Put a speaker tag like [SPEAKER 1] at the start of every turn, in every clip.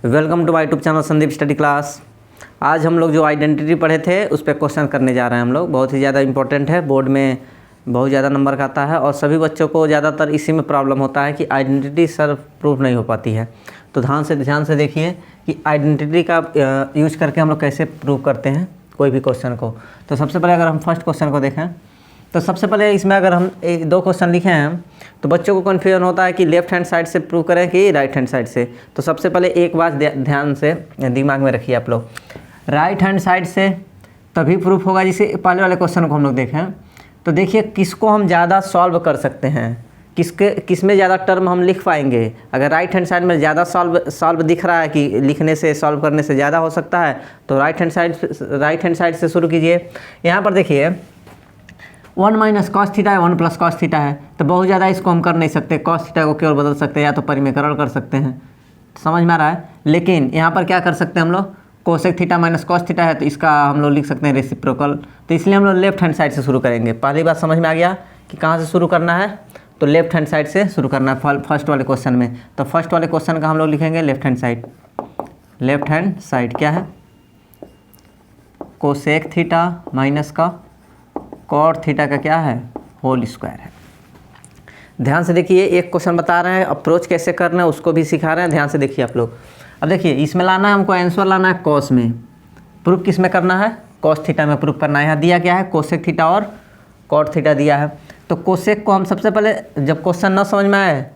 [SPEAKER 1] Welcome to my YouTube channel Sandeep study class. आज हम लोग जो आइडेंटिटी पढ़े थे उस पर क्वेश्चन करने जा रहे हैं हम लोग। बहुत ही ज़्यादा इंपॉर्टेंट है, बोर्ड में बहुत ज़्यादा नंबर का आता है और सभी बच्चों को ज़्यादातर इसी में प्रॉब्लम होता है कि आइडेंटिटी सर प्रूफ नहीं हो पाती है। तो ध्यान से देखिए कि आइडेंटिटी का यूज करके हम लोग कैसे प्रूव करते हैं कोई भी क्वेश्चन को। तो सबसे पहले अगर हम फर्स्ट क्वेश्चन को देखें तो सबसे पहले इसमें अगर हम दो क्वेश्चन लिखे हैं तो बच्चों को कन्फ्यूजन होता है कि लेफ्ट हैंड साइड से प्रूव करें कि राइट हैंड साइड से। तो सबसे पहले एक बात ध्यान से दिमाग में रखिए आप लोग, राइट हैंड साइड से तभी प्रूफ होगा। जैसे पहले वाले क्वेश्चन को हम लोग देखें तो देखिए किसको हम ज़्यादा सॉल्व कर सकते हैं, किसमें ज़्यादा टर्म हम लिख पाएंगे। अगर राइट हैंड साइड में ज़्यादा सॉल्व दिख रहा है कि लिखने से सॉल्व करने से ज़्यादा हो सकता है तो राइट हैंड साइड से शुरू कीजिए। यहाँ पर देखिए 1 माइनस कॉस थीटा है, 1 प्लस कॉस थीटा है, तो बहुत ज़्यादा इसको हम कर नहीं सकते। कॉस थीटा को केवल बदल सकते हैं या तो परिमेयकरण कर सकते हैं, समझ में आ रहा है। लेकिन यहाँ पर क्या कर सकते हैं हम लोग, cosec theta minus cos theta है तो इसका हम लोग लिख सकते हैं रेसिप्रोकल। तो इसलिए हम लोग लेफ्ट हैंड साइड से शुरू करेंगे। पहली बात समझ में आ गया कि कहाँ से शुरू करना है, तो लेफ्ट हैंड साइड से शुरू करना है फर्स्ट वाले क्वेश्चन में। तो फर्स्ट वाले क्वेश्चन का हम लोग लिखेंगे left hand side. Left hand side क्या है, कोसेक थीटा माइनस का कॉट थीटा का क्या है, होल स्क्वायर है। ध्यान से देखिए, एक क्वेश्चन बता रहे हैं, अप्रोच कैसे करना है उसको भी सिखा रहे हैं। ध्यान से देखिए आप लोग। अब देखिए इसमें लाना है हमको, आंसर लाना है कॉस में, प्रूफ किस में करना है, कॉस थीटा में प्रूफ करना है। यहाँ दिया क्या है, कोसेक थीटा और कॉट थीटा दिया है। तो कोसेक को हम सबसे पहले जब क्वेश्चन ना समझ में आए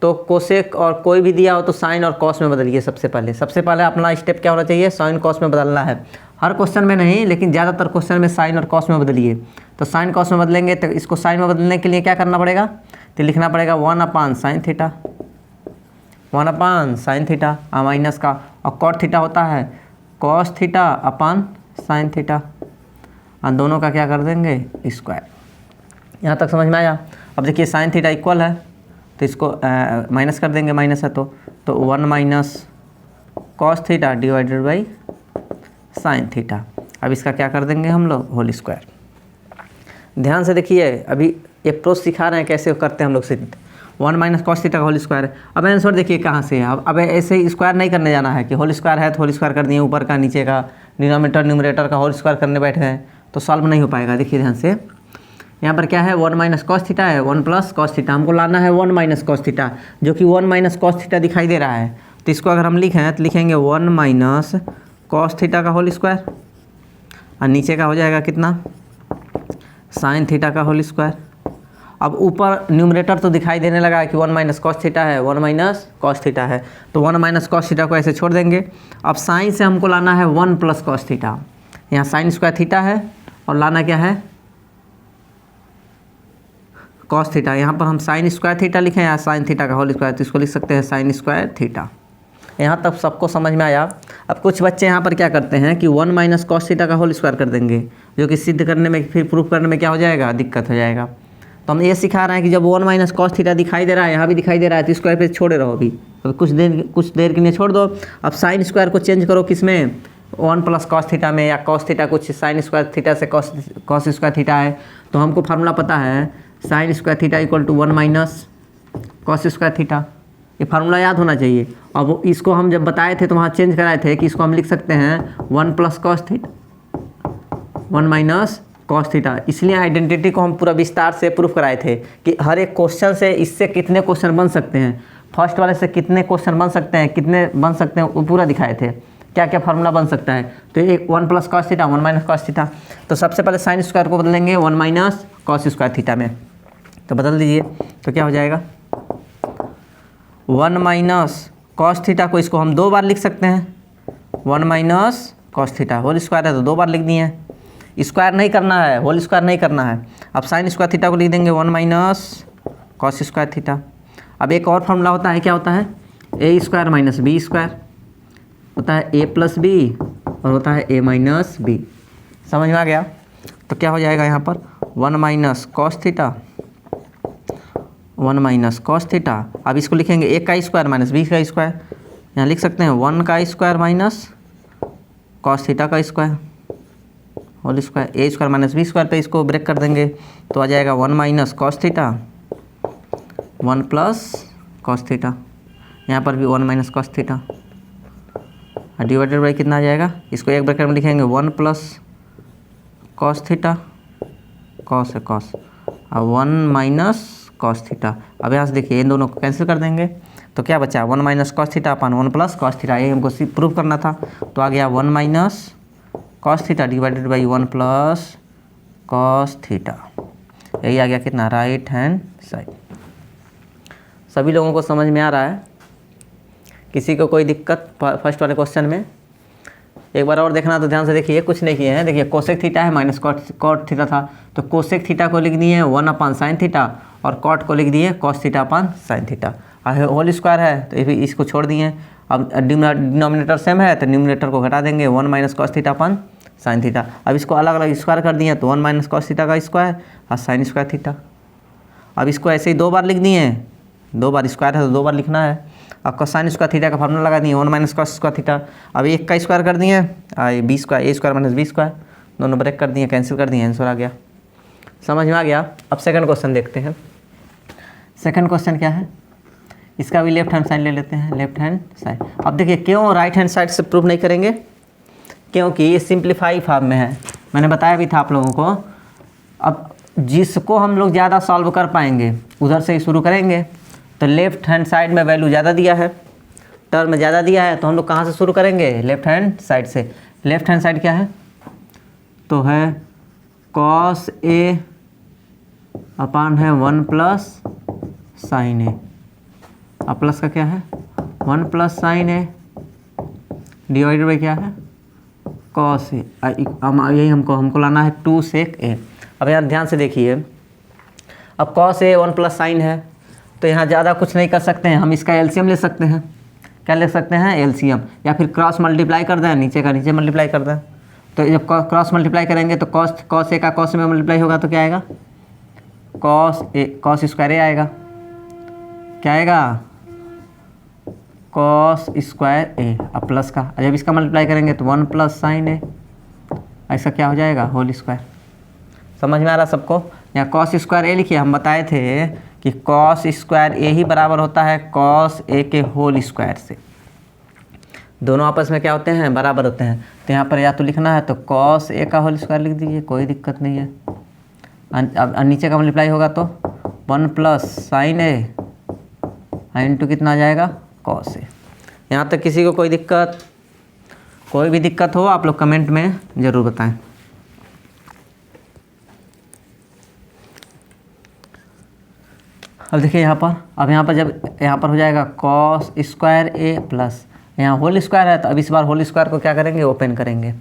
[SPEAKER 1] तो कोसेक और कोई भी दिया हो तो साइन और कॉस में बदलिए। सबसे पहले अपना स्टेप क्या होना चाहिए, साइन कॉस में बदलना है। हर क्वेश्चन में नहीं लेकिन ज़्यादातर क्वेश्चन में साइन और कॉस में बदलिए। तो साइन कॉस में बदलेंगे तो इसको साइन में बदलने के लिए क्या करना पड़ेगा, तो लिखना पड़ेगा 1/sin theta, 1/sin theta minus का, और कॉट थीटा होता है कॉस थीटा अपन साइन थीटा, और दोनों का क्या कर देंगे, स्क्वायर। यहाँ तक समझ में आया। अब देखिए साइन थीटा इक्वल है तो इसको माइनस कर देंगे, माइनस है तो 1 minus cos theta divided by sine theta. अब इसका क्या कर देंगे हम लोग, होल स्क्वायर। ध्यान से देखिए, अभी अप्रोच सिखा रहे हैं कैसे करते हैं हम लोग सिद्ध। 1 माइनस कॉस थीटा का होल स्क्वायर। अब आंसर देखिए कहाँ से है। अब ऐसे ही स्क्वायर नहीं करने जाना है कि होल स्क्वायर है तो होल स्क्वायर कर दिए, ऊपर का नीचे का, डिनोमिनेटर न्यूमरेटर का होल स्क्वायर करने बैठ गए तो सॉल्व नहीं हो पाएगा। देखिए ध्यान से, यहाँ पर क्या है, 1 माइनस कॉस थीटा है, 1 प्लस कॉस थीटा। हमको लाना है 1 माइनस कॉस थीटा, जो कि 1 माइनस कॉस थीटा दिखाई दे रहा है। तो इसको अगर हम लिखें तो लिखेंगे 1 माइनस कॉस थीटा का होल स्क्वायर, और नीचे का हो जाएगा कितना, साइन थीटा का होल स्क्वायर। अब ऊपर न्यूमरेटर तो दिखाई देने लगा है कि 1 माइनस कॉस थीटा है, 1 माइनस कॉस थीटा है, तो 1 माइनस कॉस थीटा को ऐसे छोड़ देंगे। अब साइन से हमको लाना है 1 प्लस कॉस थीटा। यहाँ साइन स्क्वायर थीटा है और लाना क्या है, कॉस थीटा। यहाँ पर हम साइन स्क्वायर थीटा लिखें या साइन थीटा का होल स्क्वायर, तो इसको लिख सकते हैं साइन स्क्वायर थीटा। यहाँ तक सबको समझ में आया। अब कुछ बच्चे यहाँ पर क्या करते हैं कि 1 माइनस कॉस थीटा का होल स्क्वायर कर देंगे, जो कि सिद्ध करने में फिर प्रूफ करने में क्या हो जाएगा, दिक्कत हो जाएगा। तो हम ये सिखा रहे हैं कि जब 1 माइनस कॉस थीटा दिखाई दे रहा है, यहाँ भी दिखाई दे रहा है, तो स्क्वायर पे छोड़े रहो अभी, तो कुछ देर के लिए छोड़ दो। अब साइन स्क्वायर को चेंज करो किस में, 1 प्लस कॉस थीटा में, या कॉस थीटा कुछ साइन स्क्वायर थीटा से कॉस स्क्वायर थीटा है। तो हमको फार्मूला पता है, sine square theta equal to 1 minus cos square theta. ये फार्मूला याद होना चाहिए। अब इसको हम जब बताए थे तो वहाँ चेंज कराए थे कि इसको हम लिख सकते हैं 1 plus cos theta, 1 minus cos theta. इसलिए आइडेंटिटी को हम पूरा विस्तार से प्रूफ कराए थे कि हर एक क्वेश्चन से इससे कितने क्वेश्चन बन सकते हैं, फर्स्ट वाले से कितने क्वेश्चन बन सकते हैं, कितने बन सकते हैं, वो पूरा दिखाए थे क्या क्या फार्मूला बन सकता है। तो एक 1 plus cos theta, 1 minus cos theta. तो सबसे पहले साइन स्क्वायर को बदलेंगे 1 माइनस कॉस स्क्वायर थीटा में, तो बदल दीजिए। तो क्या हो जाएगा, 1 माइनस कॉस थीटा को इसको हम 2 बार लिख सकते हैं, 1 minus cos theta, whole square है तो 2 बार लिख दिए हैं। स्क्वायर नहीं करना है, होल स्क्वायर नहीं करना है। अब साइन स्क्वायर थीटा को लिख देंगे 1 माइनस कॉस स्क्वायर थीटा। अब एक और फार्मूला होता है, क्या होता है, ए स्क्वायर माइनस बी स्क्वायर होता है, ए प्लस बी और होता है ए माइनस बी। समझ में आ गया। तो क्या हो जाएगा यहाँ पर 1 minus cos theta, 1 minus cos theta. अब इसको लिखेंगे ए का स्क्वायर माइनस बी का स्क्वायर, यहाँ लिख सकते हैं 1 का स्क्वायर माइनस कॉस थीटा का square whole square, A square minus B square पे इसको ब्रेक कर देंगे तो आ जाएगा 1 minus cos theta, 1 plus cos theta. यहाँ पर भी 1 minus cos theta. Divided by कितना आ जाएगा, इसको एक ब्रैकेट में लिखेंगे 1 प्लस कॉस थीटा, कॉस है कॉस, और 1 माइनस कॉस थीटा। अब यहाँ से देखिए इन दोनों को कैंसिल कर देंगे तो क्या बचा 1 माइनस कॉस थीटा अपन 1 प्लस कॉस थीटा, ये हमको प्रूव करना था। तो आ गया 1 minus cos theta divided by 1 plus cos theta, यही आ गया कितना, राइट हैंड साइड। सभी लोगों को समझ में आ रहा है? किसी को कोई दिक्कत फर्स्ट वाले क्वेश्चन में? एक बार और देखना तो ध्यान से देखिए, कुछ नहीं किए हैं। देखिए कोसेक थीटा है माइनस कॉट थीटा था, तो कोसेक थीटा को लिख दिए 1 अपान साइन थीटा और कॉट को लिख दिए cos theta upon sine theta. Whole square है तो इसको छोड़ दिए। अब डिनोमिनेटर सेम है तो न्यूमिनेटर को घटा देंगे 1 minus cos theta upon sine theta. अब इसको अलग अलग स्क्वायर कर दिए तो 1 माइनस कॉस थीटा का स्क्वायर और साइन स्क्वायर थीटा। अब इसको ऐसे ही 2 बार लिख दिए, 2 बार स्क्वायर है तो 2 बार लिखना है। अब कोसाइन स्क्वायर थीटा का फार्मूला लगा दिए 1 माइनस कॉस स्क्वायर थीटा। अब एक का स्क्वायर कर दिए B square, A square minus B square, दोनों ब्रेक कर दिए, कैंसिल कर दिए, आंसर आ गया। समझ में आ गया? अब सेकंड क्वेश्चन देखते हैं। सेकंड क्वेश्चन क्या है, इसका भी लेफ्ट हैंड साइड ले लेते हैं, लेफ्ट हैंड साइड। अब देखिए क्यों राइट हैंड साइड से प्रूफ नहीं करेंगे, क्योंकि ये सिंप्लीफाई फॉर्म में है। मैंने बताया भी था आप लोगों को। अब जिसको हम लोग ज़्यादा सॉल्व कर पाएंगे उधर से ही शुरू करेंगे। तो लेफ्ट हैंड साइड में वैल्यू ज़्यादा दिया है, टर्म ज़्यादा दिया है, तो हम लोग कहाँ से शुरू करेंगे, लेफ्ट हैंड साइड से। लेफ्ट हैंड साइड क्या है, तो है कॉस ए अपान है 1 प्लस साइन ए, अब प्लस का क्या है 1 plus sine A divided by क्या है कॉस ए। यही हमको लाना है 2 सेक ए। अब यहाँ ध्यान से देखिए, अब कॉस ए 1 प्लस साइन है तो यहाँ ज़्यादा कुछ नहीं कर सकते हैं, हम इसका एलसीएम ले सकते हैं। क्या ले सकते हैं, एलसीएम, या फिर क्रॉस मल्टीप्लाई कर दें, नीचे का नीचे मल्टीप्लाई कर दें। तो जब क्रॉस मल्टीप्लाई करेंगे तो कॉस ए का कॉस में मल्टीप्लाई होगा तो क्या आएगा, कॉस स्क्वायर ए आएगा। क्या आएगा, कॉस स्क्वायर ए। अब प्लस का जब इसका मल्टीप्लाई करेंगे तो 1 प्लस साइन ए, ऐसा क्या हो जाएगा, होल स्क्वायर। समझ में आ रहा सबको? यहाँ कॉस स्क्वायर ए लिखिए, हम बताए थे कि कॉस स्क्वायर ए ही बराबर होता है कॉस ए के होल स्क्वायर से। दोनों आपस में क्या होते हैं, बराबर होते हैं। तो यहाँ पर या तो लिखना है तो कॉस ए का होल स्क्वायर लिख दीजिए, कोई दिक्कत नहीं है। अब नीचे का मल्टीप्लाई होगा तो 1 प्लस साइन ए इंटू कितना आ जाएगा, कॉस ए। यहाँ तक किसी को कोई दिक्कत? कोई भी दिक्कत हो आप लोग कमेंट में ज़रूर बताएं। अब देखिए यहाँ पर जब यहाँ पर हो जाएगा कॉस स्क्वायर ए प्लस यहाँ होल स्क्वायर है, तो अब इस बार होल स्क्वायर को क्या करेंगे, ओपन करेंगे।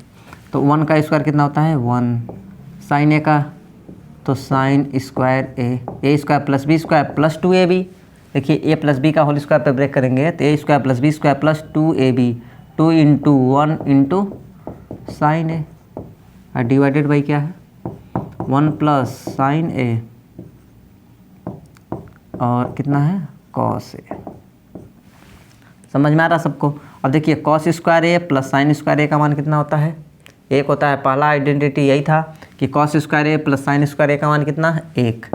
[SPEAKER 1] तो 1 का स्क्वायर कितना होता है 1, साइन ए का तो sine square A square plus B square plus 2ab। देखिए ए प्लस बी का होल स्क्वायर पे ब्रेक करेंगे तो A square plus B square plus 2ab, 2 into 1 into sine A divided by क्या है 1 प्लस साइन ए और कितना है कॉस ए। समझ में आ रहा सबको? अब देखिए कॉस स्क्वायर ए प्लस साइन स्क्वायर ए का मान कितना होता है, 1 होता है। पहला आइडेंटिटी यही था कि कॉस स्क्वायर ए प्लस साइन स्क्वायर ए का मान कितना है 1।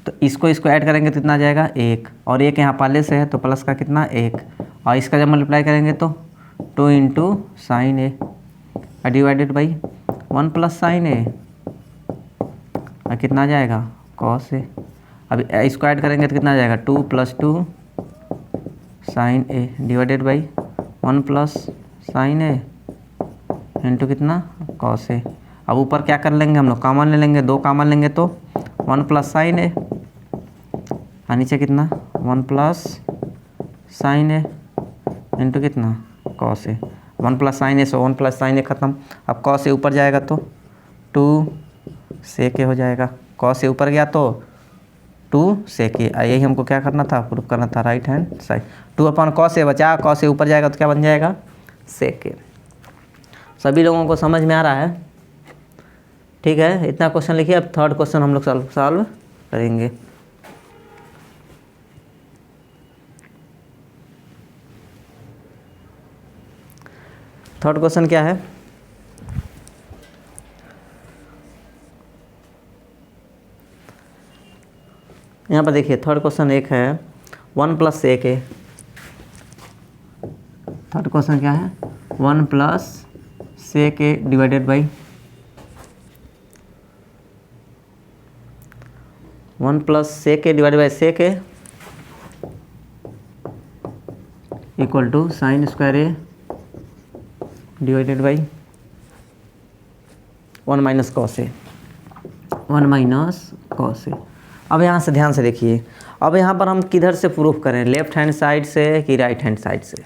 [SPEAKER 1] तो इसको ऐड करेंगे तो कितना आ जाएगा 1, और 1 यहाँ पहले से है तो प्लस का कितना 1, और इसका जब मल्टीप्लाई करेंगे तो 2 into sine A divided by 1 plus sine A और कितना आ जाएगा कॉस ए। अब इसको ऐड करेंगे तो कितना आ जाएगा 2 plus 2 sine A divided by 1 plus sine A into कितना कॉस ए। अब ऊपर क्या कर लेंगे हम लोग, कॉमन ले लेंगे, 2 कॉमन लेंगे तो 1 प्लस साइन ए और नीचे कितना 1 प्लस साइन ए इंटू कितना कॉस ए। 1 प्लस साइन ए से 1 प्लस साइन ए ख़त्म। अब कॉस ए ऊपर जाएगा तो 2 सेक ए हो जाएगा। कॉस ए ऊपर गया तो 2 सेक ए। यही हमको क्या करना था, प्रूफ करना था right hand side. 2 upon cos A बचा, कॉस ए ऊपर जाएगा तो क्या बन जाएगा सेक ए। सभी लोगों को समझ में आ रहा है? ठीक है, इतना क्वेश्चन लिखिए। अब थर्ड क्वेश्चन हम लोग सॉल्व करेंगे। थर्ड क्वेश्चन क्या है, यहाँ पर देखिए थर्ड क्वेश्चन एक है 1 plus sec A. Third question क्या है 1 plus sec A divided by 1 plus sec A divided by sec A equal to sine square A divided by 1 minus cos A, 1 minus cos A. अब यहाँ से ध्यान से देखिए, अब यहाँ पर हम किधर से प्रूफ करें, लेफ्ट हैंड साइड से कि राइट हैंड साइड से।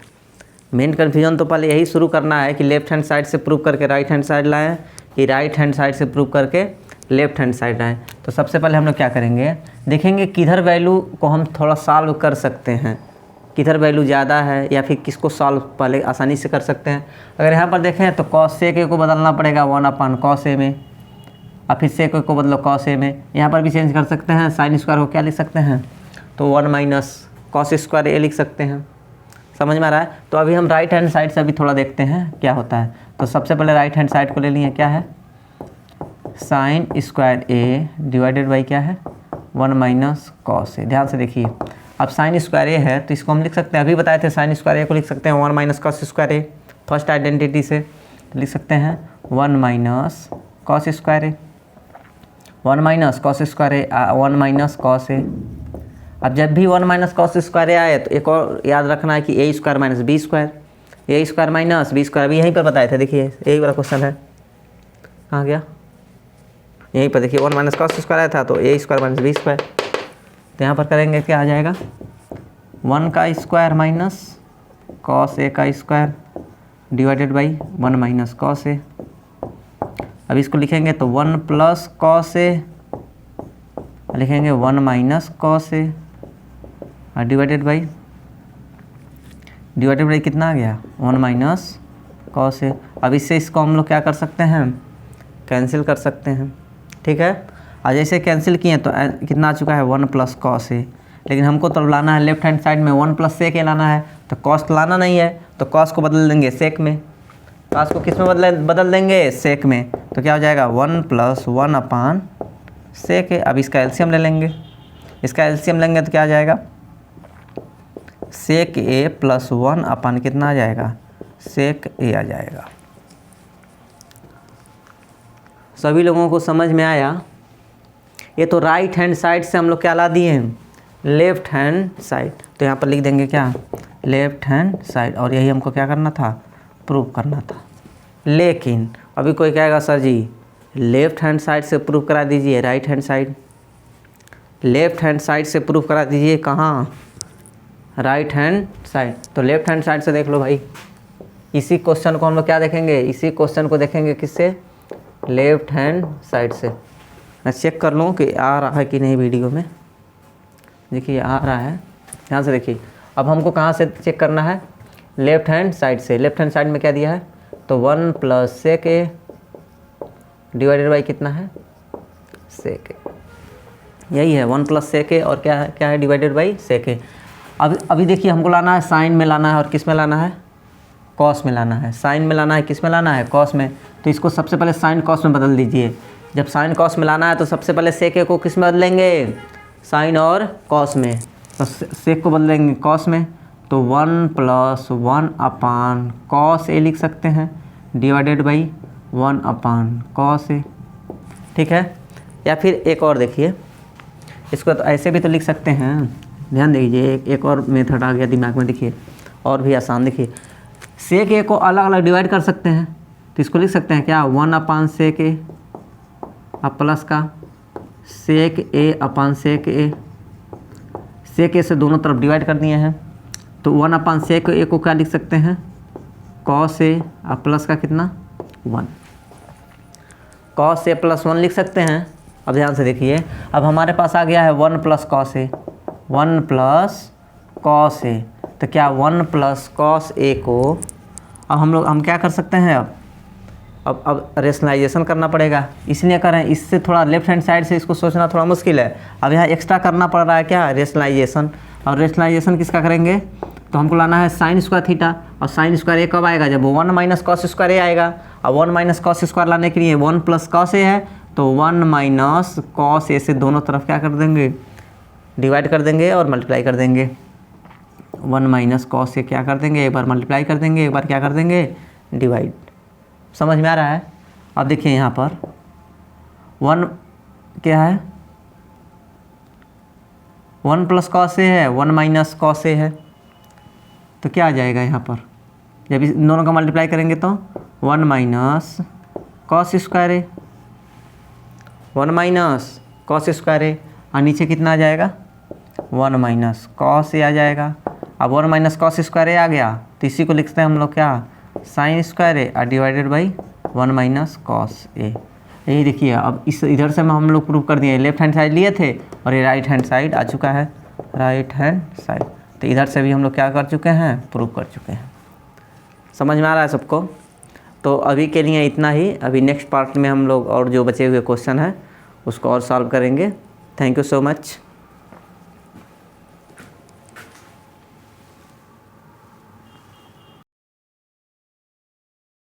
[SPEAKER 1] मेन कन्फ्यूजन तो पहले यही शुरू करना है कि लेफ्ट हैंड साइड से प्रूफ करके राइट हैंड साइड लाएं कि राइट हैंड साइड से प्रूफ करके लेफ्ट हैंड साइड लाएं। तो सबसे पहले हम लोग क्या करेंगे, देखेंगे किधर वैल्यू को हम थोड़ा सॉल्व कर सकते हैं, किधर वैल्यू ज़्यादा है या फिर किसको सॉल्व पहले आसानी से कर सकते हैं। अगर यहाँ पर देखें तो कॉस सेक ए को बदलना पड़ेगा 1 अपान कॉस ए में, और फिर सेक ए को बदलो कॉस ए में। यहाँ पर भी चेंज कर सकते हैं, साइन स्क्वायर को क्या लिख सकते हैं, तो 1 माइनस कॉस स्क्वायर ए लिख सकते हैं। समझ में आ रहा है। तो अभी हम राइट हैंड साइड से अभी थोड़ा देखते हैं क्या होता है। तो सबसे पहले राइट हैंड साइड को ले लिए, क्या है, sine square A divided by क्या है, 1 माइनस कॉस ए। ध्यान से देखिए, अब साइन स्क्वायर ए है तो इसको हम लिख सकते हैं, अभी बताए थे साइन स्क्वायर ए को लिख सकते हैं 1 माइनस कॉस स्क्वायर ए। फर्स्ट आइडेंटिटी से लिख सकते हैं 1 minus cos square A, 1 minus cos square A, 1 minus cos A. अब जब भी 1 माइनस कॉस स्क्वायर ए आए तो एक और याद रखना है कि ए square minus B square, A square minus B square. अभी यहीं पर बताए थे, देखिए यही वाला क्वेश्चन है, कहाँ गया, यहीं पर देखिए 1 माइनस कॉस स्क्वायर आया था तो A square minus B square. तो यहाँ पर करेंगे क्या आ जाएगा, 1 का स्क्वायर माइनस कॉस ए का square divided by 1 minus cos A. अब इसको लिखेंगे तो 1 प्लस कॉस ए, लिखेंगे 1 माइनस कॉस ए और डिवाइडेड बाई कितना आ गया, 1 माइनस कॉस ए। अब इससे इसको हम लोग क्या कर सकते हैं, कैंसिल कर सकते हैं, ठीक है। और जैसे कैंसिल किए तो कितना आ चुका है, 1 प्लस कॉस ए। लेकिन हमको तो लाना है लेफ्ट हैंड साइड में 1 प्लस सेक ए लाना है, तो कॉस तो लाना नहीं है, तो कॉस को बदल देंगे सेक में। कॉस को किस में बदल देंगे, सेक में। तो क्या हो जाएगा 1 प्लस 1 अपान सेक ए। अब इसका एलसीएम ले लेंगे, इसका एलसीएम लेंगे तो क्या आ जाएगा, सेक ए प्लस 1 अपान कितना आ जाएगा, सेक ए आ जाएगा। सभी लोगों को समझ में आया। ये तो राइट हैंड साइड से हम लोग क्या ला दिए हैं, लेफ्ट हैंड साइड। तो यहाँ पर लिख देंगे क्या, लेफ्ट हैंड साइड, और यही हमको क्या करना था, प्रूव करना था। लेकिन अभी कोई कहेगा सर जी लेफ्ट हैंड साइड से प्रूव करा दीजिए right hand side, left hand side से प्रूव करा दीजिए कहाँ, राइट हैंड साइड। तो लेफ्ट हैंड साइड से देख लो भाई, इसी क्वेश्चन को हम लोग क्या देखेंगे, इसी क्वेश्चन को देखेंगे किससे, लेफ्ट हैंड साइड से। मैं चेक कर लूँ कि आ रहा है कि नहीं वीडियो में। देखिए आ रहा है, ध्यान से देखिए। अब हमको कहाँ से चेक करना है, लेफ्ट हैंड साइड से। लेफ्ट हैंड साइड में क्या दिया है, तो 1 plus sec A divided by कितना है, सेक ए। यही है 1 प्लस सेक ए, और क्या है डिवाइडेड बाई सेक ए। अभी देखिए हमको लाना है साइन में लाना है, और किस में लाना है, कॉस में लाना है। साइन में लाना है, किस में लाना है, कॉस में। तो इसको सबसे पहले साइन कॉस में बदल दीजिए। जब साइन कॉस में लाना है तो सबसे पहले सेक ए को किस में बदलेंगे, साइन और कॉस में। तो सेक को बदलेंगे कॉस में, तो 1 प्लस 1 अपान कॉस ए लिख सकते हैं divided by 1 upon cos A, ठीक है। या फिर एक और देखिए, इसको तो ऐसे भी तो लिख सकते हैं। ध्यान दीजिए, एक और मेथड आ गया दिमाग में, देखिए और भी आसान। देखिए सेक ए को अलग अलग डिवाइड कर सकते हैं, तो इसको लिख सकते हैं क्या, 1 अपान सेक ए, अब प्लस का सेक ए अपान सेक ए। सेक ए से दोनों तरफ डिवाइड कर दिए हैं, तो 1 अपान सेक ए को क्या लिख सकते हैं, कॉस ए, अब प्लस का कितना, 1, कॉस ए प्लस 1 लिख सकते हैं। अब ध्यान से देखिए, अब हमारे पास आ गया है 1 plus cos A, 1 plus cos A. तो क्या 1 प्लस कॉस ए को अब हम क्या कर सकते हैं, अब रेशनलाइजेशन करना पड़ेगा, इसलिए करें। इससे थोड़ा लेफ्ट हैंड साइड से इसको सोचना थोड़ा मुश्किल है। अब यहाँ एक्स्ट्रा करना पड़ रहा है क्या, रेशनलाइजेशन। और रेशनलाइजेशन किसका करेंगे, तो हमको लाना है साइन स्क्वायर थीटा, और साइन स्क्वायर ए कब आएगा, जब 1 माइनस कॉस स्क्वायर ए आएगा। अब 1 माइनस कॉस स्क्वायर लाने के लिए 1 प्लस कॉस ए है, तो 1 माइनस कॉस ए से दोनों तरफ क्या कर देंगे, डिवाइड कर देंगे और मल्टीप्लाई कर देंगे। 1 माइनस कॉस ए क्या कर देंगे, एक बार मल्टीप्लाई कर देंगे, एक बार क्या कर देंगे, डिवाइड। समझ में आ रहा है? अब देखिए यहाँ पर 1 क्या है, 1 प्लस कॉस ए है, 1 माइनस कॉस ए है, तो क्या आ जाएगा यहाँ पर, जब इस दोनों का मल्टीप्लाई करेंगे तो 1 माइनस कॉस स्क्वायर ए, 1 माइनस कॉस स्क्वायर ए, और नीचे कितना आ जाएगा 1 माइनस कॉस ए आ जाएगा। अब 1 माइनस कॉस स्क्वायर ए आ गया तो इसी को लिखते हैं हम लोग क्या, साइन स्क्वायर ए और डिवाइडेड बाई 1 माइनस कॉस ए। यही देखिए, अब इस इधर से हम लोग प्रूव कर दिए, लेफ्ट हैंड साइड लिए थे और ये राइट हैंड साइड आ चुका है, राइट हैंड साइड, तो इधर से भी हम लोग क्या कर चुके हैं, प्रूव कर चुके हैं। समझ में आ रहा है सबको? तो अभी के लिए इतना ही, अभी नेक्स्ट पार्ट में हम लोग और जो बचे हुए क्वेश्चन हैं उसको और सॉल्व करेंगे। Thank you so much.